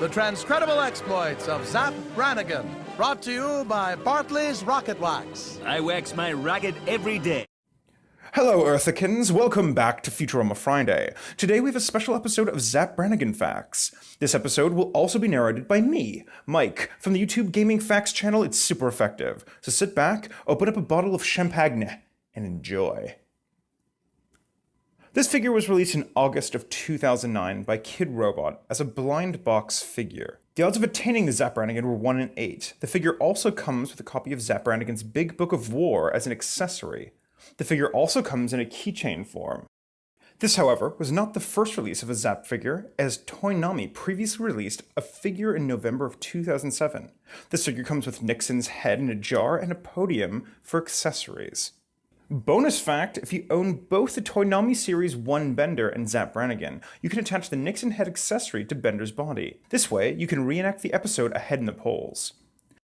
the transcredible exploits of Zapp Brannigan, brought to you by Bartley's Rocket Wax. I wax my rocket every day. Hello, Earthicans! Welcome back to Futurama Friday. Today we have a special episode of Zapp Brannigan Facts. This episode will also be narrated by me, Mike, from the YouTube Gaming Facts channel. It's super effective. So sit back, open up a bottle of champagne, and enjoy. This figure was released in August of 2009 by Kid Robot as a blind box figure. The odds of attaining the Zapp Brannigan were 1 in 8. The figure also comes with a copy of Zapp Brannigan's Big Book of War as an accessory. The figure also comes in a keychain form. This, however, was not the first release of a Zapp figure, as Toonami previously released a figure in November of 2007. This figure comes with Nixon's head in a jar and a podium for accessories. Bonus fact, if you own both the Toonami Series 1 Bender and Zapp Brannigan, you can attach the Nixon head accessory to Bender's body. This way, you can reenact the episode ahead in the polls.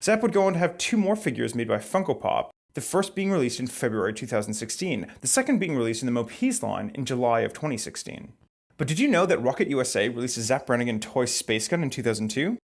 Zapp would go on to have 2 more figures made by Funko Pop, the first being released in February 2016, the second being released in the Mopees line in July of 2016. But did you know that Rocket USA released a Zapp Brannigan toy space gun in 2002?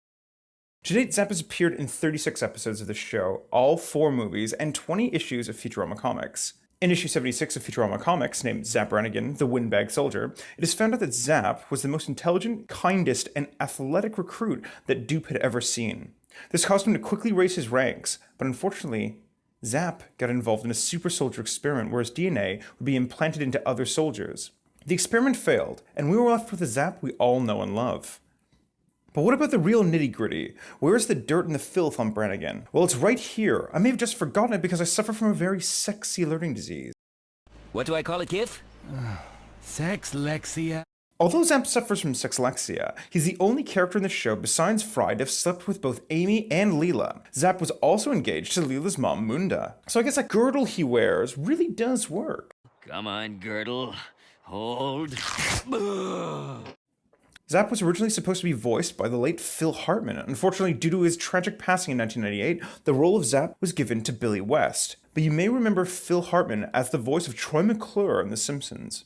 To date, Zapp has appeared in 36 episodes of the show, all 4 movies, and 20 issues of Futurama Comics. In issue 76 of Futurama Comics, named Zapp Brannigan, the Windbag Soldier, it is found out that Zapp was the most intelligent, kindest, and athletic recruit that Dupe had ever seen. This caused him to quickly raise his ranks, but unfortunately, Zapp got involved in a super soldier experiment where his DNA would be implanted into other soldiers. The experiment failed, and we were left with a Zapp we all know and love. But what about the real nitty-gritty? Where's the dirt and the filth on Brannigan? Well, it's right here. I may have just forgotten it because I suffer from a very sexy learning disease. What do I call it, Kif? Sexlexia. Although Zapp suffers from sexlexia, he's the only character in the show besides Fry to have slept with both Amy and Leela. Zapp was also engaged to Leela's mom, Munda. So I guess that girdle he wears really does work. Come on, Girdle. Hold. Zapp was originally supposed to be voiced by the late Phil Hartman. Unfortunately, due to his tragic passing in 1998, the role of Zapp was given to Billy West. But you may remember Phil Hartman as the voice of Troy McClure in The Simpsons.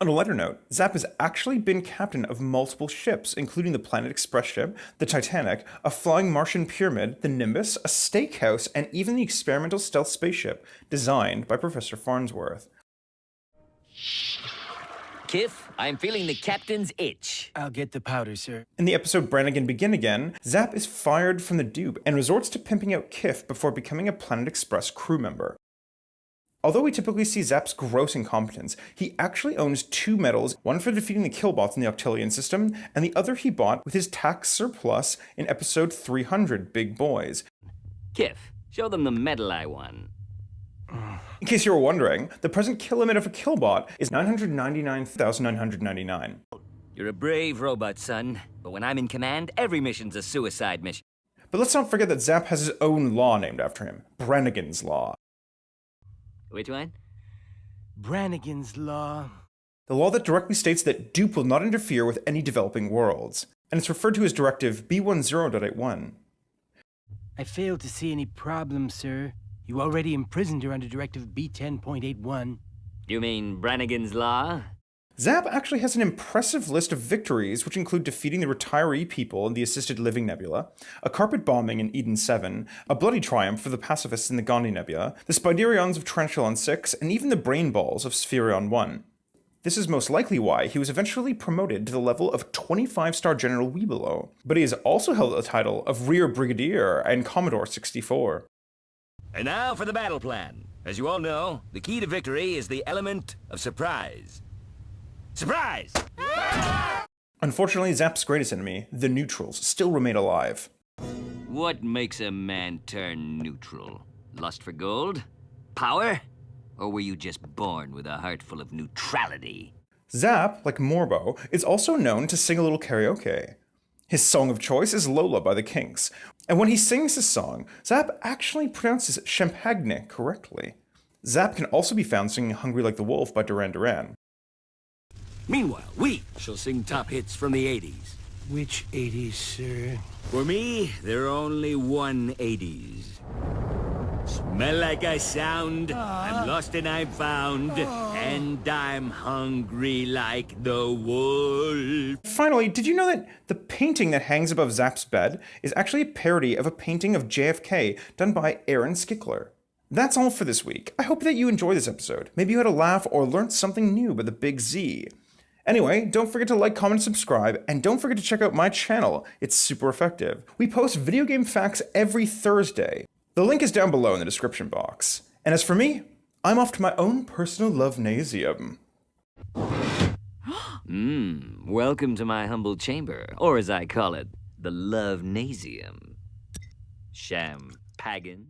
On a lighter note, Zapp has actually been captain of multiple ships, including the Planet Express ship, the Titanic, a flying Martian pyramid, the Nimbus, a steakhouse, and even the experimental stealth spaceship designed by Professor Farnsworth. Kif, I'm feeling the captain's itch. I'll get the powder, sir. In the episode Brannigan Begin Again, Zapp is fired from the Dupe and resorts to pimping out Kif before becoming a Planet Express crew member. Although we typically see Zapp's gross incompetence, he actually owns 2 medals, one for defeating the Killbots in the Octillion system, and the other he bought with his tax surplus in episode 300, Big Boys. Kif, show them the medal I won. In case you were wondering, the present kill limit of a Killbot is 999,999. You're a brave robot, son, but when I'm in command, every mission's a suicide mission. But let's not forget that Zapp has his own law named after him, Brannigan's Law. Which one? Brannigan's Law. The law that directly states that Dupe will not interfere with any developing worlds, and it's referred to as Directive B10.81. I fail to see any problem, sir. You already imprisoned her under Directive B10.81. You mean Brannigan's Law? Zapp actually has an impressive list of victories, which include defeating the retiree people in the Assisted Living Nebula, a carpet bombing in Eden 7, a bloody triumph for the pacifists in the Gandhi Nebula, the Spiderions of Tarantulon 6, and even the Brain Balls of Spherion 1. This is most likely why he was eventually promoted to the level of 25-star General Webelow, but he has also held the title of Rear Brigadier and Commodore 64. And now for the battle plan. As you all know, the key to victory is the element of surprise. Surprise! Unfortunately, Zapp's greatest enemy, the Neutrals, still remain alive. What makes a man turn neutral? Lust for gold? Power? Or were you just born with a heart full of neutrality? Zapp, like Morbo, is also known to sing a little karaoke. His song of choice is Lola by the Kinks, and when he sings his song, Zapp actually pronounces champagne correctly. Zapp can also be found singing Hungry Like the Wolf by Duran Duran. Meanwhile, we shall sing top hits from the 80s. Which 80s, sir? For me, there are only one 80s. Smell like I sound. I'm lost and I'm found. And I'm hungry like the wolf. Finally, did you know that the painting that hangs above Zapp's bed is actually a parody of a painting of JFK done by Aaron Skickler? That's all for this week. I hope that you enjoyed this episode. Maybe you had a laugh or learned something new about the Big Z. Anyway, don't forget to like, comment, subscribe, and don't forget to check out my channel. It's super effective. We post video game facts every Thursday. The link is down below in the description box. And as for me, I'm off to my own personal love-nasium. Welcome to my humble chamber, or as I call it, the Love-nasium. Sham Pagan.